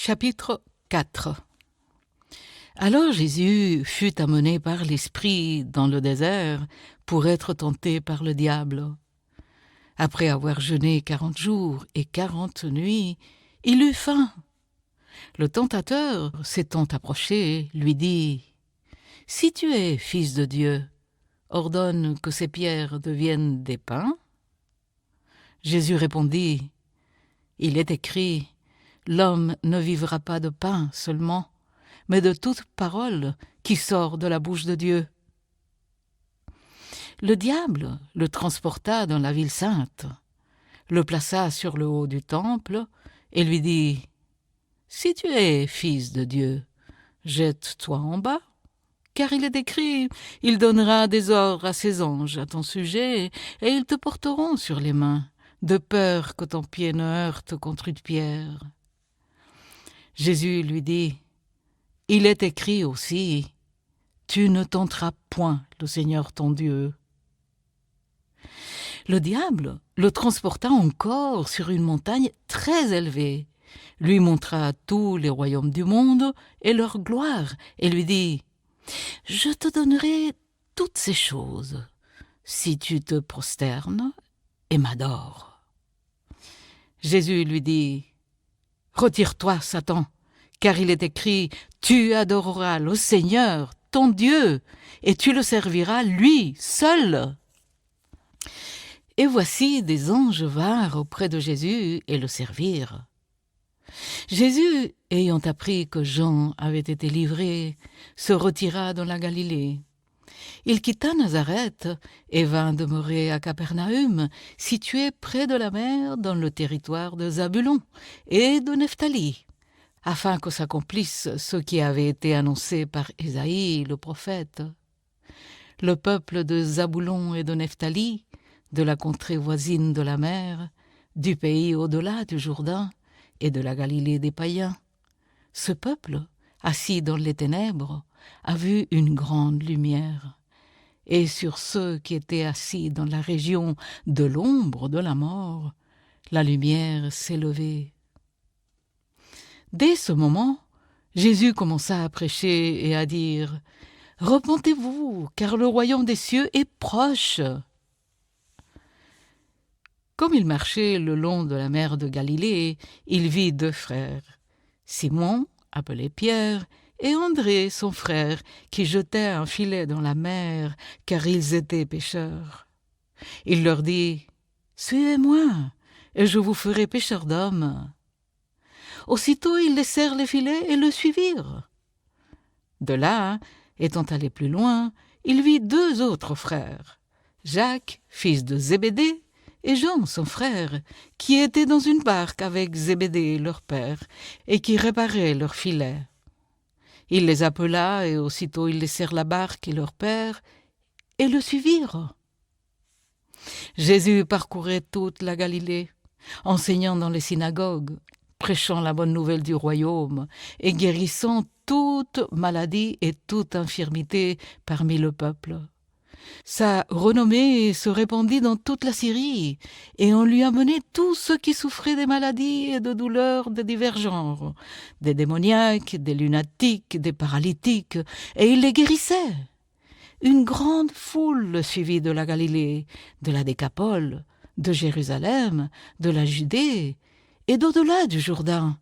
Chapitre 4. Alors Jésus fut amené par l'Esprit dans le désert pour être tenté par le diable. Après avoir jeûné 40 jours et 40 nuits, il eut faim. Le tentateur, s'étant approché, lui dit « Si tu es fils de Dieu, ordonne que ces pierres deviennent des pains. » Jésus répondit « Il est écrit, l'homme ne vivra pas de pain seulement, mais de toute parole qui sort de la bouche de Dieu. » Le diable le transporta dans la ville sainte, le plaça sur le haut du temple et lui dit « Si tu es fils de Dieu, jette-toi en bas, car il est écrit, il donnera des ordres à ses anges à ton sujet, et ils te porteront sur les mains, de peur que ton pied ne heurte contre une pierre. » Jésus lui dit « Il est écrit aussi, tu ne tenteras point le Seigneur ton Dieu. » Le diable le transporta encore sur une montagne très élevée, lui montra tous les royaumes du monde et leur gloire, et lui dit « Je te donnerai toutes ces choses, si tu te prosternes et m'adores. » Jésus lui dit « Retire-toi, Satan, car il est écrit « Tu adoreras le Seigneur, ton Dieu, et tu le serviras lui seul. » Et voici des anges vinrent auprès de Jésus et le servirent. Jésus, ayant appris que Jean avait été livré, se retira dans la Galilée. Il quitta Nazareth et vint demeurer à Capernaüm, situé près de la mer dans le territoire de Zabulon et de Nephtali, afin que s'accomplisse ce qui avait été annoncé par Ésaïe le prophète. Le peuple de Zabulon et de Nephtali, de la contrée voisine de la mer, du pays au-delà du Jourdain et de la Galilée des païens. Ce peuple, assis dans les ténèbres, a vu une grande lumière. Et sur ceux qui étaient assis dans la région de l'ombre de la mort, la lumière s'est levée. Dès ce moment, Jésus commença à prêcher et à dire « Repentez-vous, car le royaume des cieux est proche. » Comme il marchait le long de la mer de Galilée, il vit deux frères, Simon, appelé Pierre, et André, son frère, qui jetait un filet dans la mer, car ils étaient pêcheurs. Il leur dit « Suivez-moi, et je vous ferai pêcheurs d'hommes. » Aussitôt ils laissèrent les filets et le suivirent. De là, étant allé plus loin, il vit deux autres frères, Jacques, fils de Zébédée, et Jean, son frère, qui étaient dans une barque avec Zébédée, leur père, et qui réparaient leurs filets. Il les appela, et aussitôt ils laissèrent la barque et leur père, et le suivirent. Jésus parcourait toute la Galilée, enseignant dans les synagogues, prêchant la bonne nouvelle du royaume, et guérissant toute maladie et toute infirmité parmi le peuple. Sa renommée se répandit dans toute la Syrie, et on lui amenait tous ceux qui souffraient des maladies et de douleurs de divers genres, des démoniaques, des lunatiques, des paralytiques, et il les guérissait. Une grande foule le suivit de la Galilée, de la Décapole, de Jérusalem, de la Judée et d'au-delà du Jourdain,